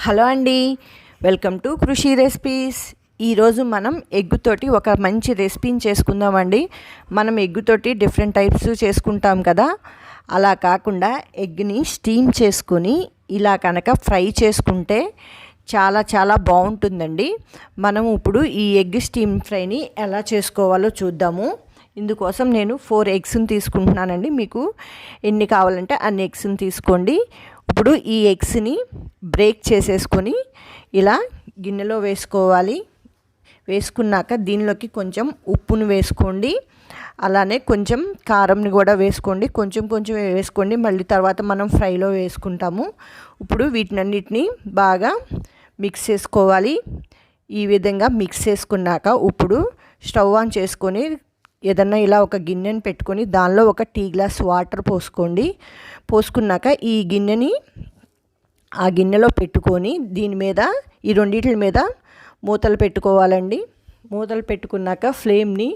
Hello అండి, welcome to కృషి recipes. ఈరోజు మనం ఎగ్గుతోటి ఒక మంచి రెసిపీని చేసుకుందామండి. మనం ఎగ్గుతోటి డిఫరెంట్ టైప్స్ చేసుకుంటాం కదా, అలా కాకుండా ఎగ్ని స్టీమ్ చేసుకొని ఇలా కనుక ఫ్రై చేసుకుంటే చాలా చాలా బాగుంటుందండి. మనం ఇప్పుడు ఈ ఎగ్ స్టీమ్ ఫ్రైని ఎలా చేసుకోవాలో చూద్దాము. ఇందుకోసం నేను 4 ఎగ్స్ని తీసుకుంటున్నానండి. మీకు ఎన్ని కావాలంటే అన్ని ఎగ్స్ని తీసుకోండి. ఇప్పుడు ఈ ఎగ్స్ని బ్రేక్ చేసేసుకొని ఇలా గిన్నెలో వేసుకోవాలి. వేసుకున్నాక దీనిలోకి కొంచెం ఉప్పును వేసుకోండి, అలానే కొంచెం కారంని కూడా వేసుకోండి. కొంచెం కొంచెం వేసుకోండి, మళ్ళీ తర్వాత మనం ఫ్రైలో వేసుకుంటాము. ఇప్పుడు వీటినన్నిటిని బాగా మిక్స్ చేసుకోవాలి. ఈ విధంగా మిక్స్ చేసుకున్నాక ఇప్పుడు స్టవ్ ఆన్ చేసుకొని ఏదన్నా ఇలా ఒక గిన్నెని పెట్టుకొని దానిలో ఒక టీ గ్లాస్ వాటర్ పోసుకోండి. పోసుకున్నాక ఈ గిన్నెని ఆ గిన్నెలో పెట్టుకొని దీని మీద ఈ రెండింటి మీద మూతలు పెట్టుకోవాలండి. మూతలు పెట్టుకున్నాక ఫ్లేమ్ని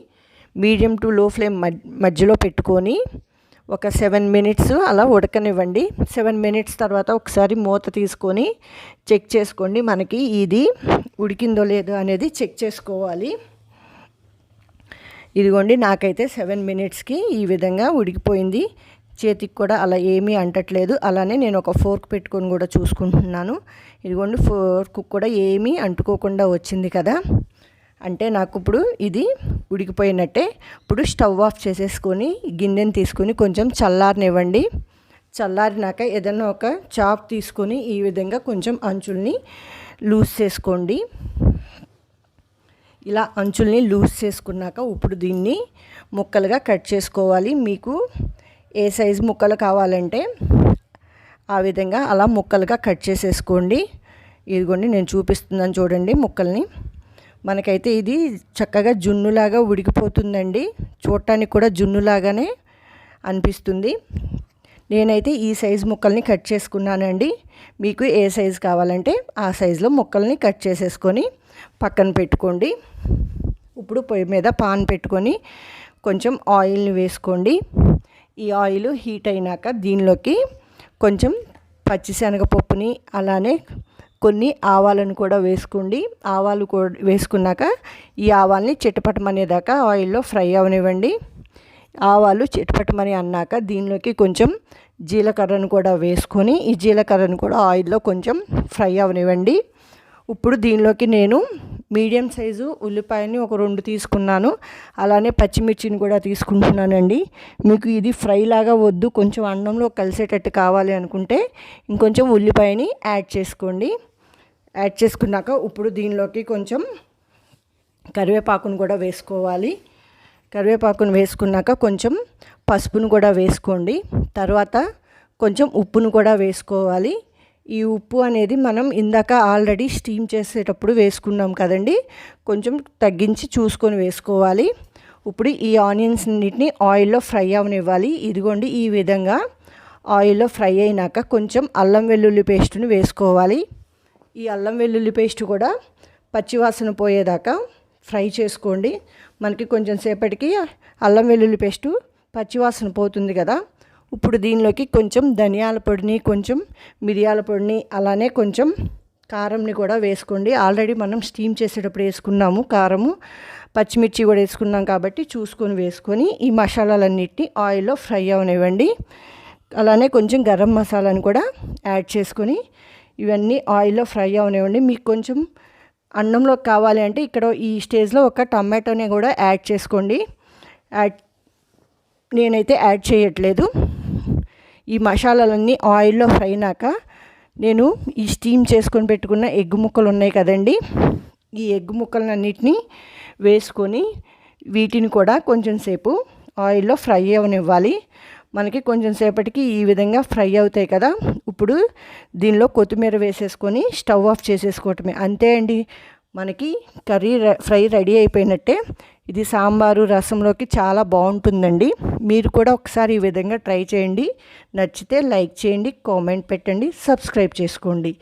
మీడియం టు లో ఫ్లేమ్ మధ్యలో పెట్టుకొని ఒక 7 మినిట్స్ అలా ఉడకనివ్వండి. 7 మినిట్స్ తర్వాత ఒకసారి మూత తీసుకొని చెక్ చేసుకోండి. మనకి ఇది ఉడికిందో లేదో అనేది చెక్ చేసుకోవాలి. ఇదిగోండి, నాకైతే 7 మినిట్స్కి ఈ విధంగా ఉడికిపోయింది. చేతికి కూడా అలా ఏమీ అంటట్లేదు. అలానే నేను ఒక ఫోర్క్ పెట్టుకొని కూడా చూసుకుంటున్నాను. ఇదిగోండి, ఫోర్క్ కూడా ఏమీ అంటుకోకుండా వచ్చింది కదా, అంటే నాకు ఇప్పుడు ఇది ఉడికిపోయినట్టే. ఇప్పుడు స్టవ్ ఆఫ్ చేసేసుకొని గిన్నెని తీసుకొని కొంచెం చల్లారనివ్వండి. చల్లారినాక ఏదైనా ఒక చాక్ తీసుకొని ఈ విధంగా కొంచెం అంచుల్ని లూజ్ చేసుకోండి. ఇలా అంచుల్ని లూజ్ చేసుకున్నాక ఇప్పుడు దీన్ని ముక్కలుగా కట్ చేసుకోవాలి. మీకు ఏ సైజు ముక్కలు కావాలంటే ఆ విధంగా అలా ముక్కలుగా కట్ చేసేసుకోండి. ఇదిగోండి, నేను చూపిస్తున్నాను చూడండి ముక్కల్ని. మనకైతే ఇది చక్కగా జున్నులాగా ఉడికిపోతుందండి. చూడటానికి కూడా జున్నులాగానే అనిపిస్తుంది. నేనైతే ఈ సైజు ముక్కల్ని కట్ చేసుకున్నానండి. మీకు ఏ సైజు కావాలంటే ఆ సైజులో ముక్కల్ని కట్ చేసేసుకొని పక్కన పెట్టుకోండి. ఇప్పుడు పొయ్యి మీద పాన్ పెట్టుకొని కొంచెం ఆయిల్ని వేసుకోండి. ఈ ఆయిల్ హీట్ అయినాక దీనిలోకి కొంచెం పచ్చిశనగపప్పుని అలానే కొన్ని ఆవాలను కూడా వేసుకోండి. ఆవాలు కూడా వేసుకున్నాక ఈ ఆవాల్ని చిటపటమనేదాకా ఆయిల్లో ఫ్రై అవనివ్వండి. ఆవాలు చిటపటమని అన్నాక దీనిలోకి కొంచెం జీలకర్రను కూడా వేసుకొని ఈ జీలకర్రను కూడా ఆయిల్లో కొంచెం ఫ్రై అవనివ్వండి. ఇప్పుడు దీనిలోకి నేను మీడియం సైజు ఉల్లిపాయని ఒక 2 తీసుకున్నాను. అలానే పచ్చిమిర్చిని కూడా తీసుకుంటున్నానండి. మీకు ఇది ఫ్రై లాగా వద్దు, కొంచెం అన్నంలో కలిసేటట్టు కావాలి అనుకుంటే ఇంకొంచెం ఉల్లిపాయని యాడ్ చేసుకోండి. యాడ్ చేసుకున్నాక ఇప్పుడు దీనిలోకి కొంచెం కరివేపాకును కూడా వేసుకోవాలి. కరివేపాకును వేసుకున్నాక కొంచెం పసుపును కూడా వేసుకోండి. తర్వాత కొంచెం ఉప్పును కూడా వేసుకోవాలి. ఈ ఉప్పు అనేది మనం ఇందాక ఆల్రెడీ స్టీమ్ చేసేటప్పుడు వేసుకున్నాం కదండి, కొంచెం తగ్గించి చూసుకొని వేసుకోవాలి. ఇప్పుడు ఈ ఆనియన్స్ అన్నిటిని ఆయిల్లో ఫ్రై అవనివ్వాలి. ఇదిగోండి, ఈ విధంగా ఆయిల్లో ఫ్రై అయినాక కొంచెం అల్లం వెల్లుల్లి పేస్టుని వేసుకోవాలి. ఈ అల్లం వెల్లుల్లి పేస్ట్ కూడా పచ్చివాసన పోయేదాకా ఫ్రై చేసుకోండి. మనకి కొంచెం సేపటికి అల్లం వెల్లుల్లి పేస్టు పచ్చివాసన పోతుంది కదా. ఇప్పుడు దీనిలోకి కొంచెం ధనియాల పొడిని, కొంచెం మిరియాల పొడిని, అలానే కొంచెం కారంని కూడా వేసుకోండి. ఆల్రెడీ మనం స్టీమ్ చేసేటప్పుడు వేసుకున్నాము కారము, పచ్చిమిర్చి కూడా వేసుకున్నాం కాబట్టి చూసుకొని వేసుకొని ఈ మసాలాలన్నిటిని ఆయిల్లో ఫ్రై అవనివ్వండి. అలానే కొంచెం గరం మసాలాని కూడా యాడ్ చేసుకొని ఇవన్నీ ఆయిల్లో ఫ్రై అవనివ్వండి. మీకు కొంచెం అన్నంలో కావాలి అంటే ఇక్కడ ఈ స్టేజ్లో ఒక టమాటోని కూడా యాడ్ చేసుకోండి. నేనైతే యాడ్ చేయట్లేదు. ఈ మసాలాలన్నీ ఆయిల్లో ఫ్రై అయినాక నేను ఈ స్టీమ్ చేసుకొని పెట్టుకున్న ఎగ్ ముక్కలు ఉన్నాయి కదండి, ఈ ఎగ్ ముక్కలన్నిటినీ వేసుకొని వీటిని కూడా కొంచెం సేపు ఆయిల్లో ఫ్రై అవనివ్వాలి. మనకి కొంచెం సేపటికి ఈ విధంగా ఫ్రై అవుతాయి కదా. ఇప్పుడు దీనిలో కొత్తిమీర వేసేసుకొని స్టవ్ ఆఫ్ చేసేసుకోవటమే, అంతే అండి. మనకి ఫ్రై రెడీ అయిపోయినట్టే. ఇది సాంబారు రసంలోకి చాలా బాగుంటుందండి. మీరు కూడా ఒకసారి ఈ విధంగా ట్రై చేయండి. నచ్చితే లైక్ చేయండి, కామెంట్ పెట్టండి, సబ్స్క్రైబ్ చేసుకోండి.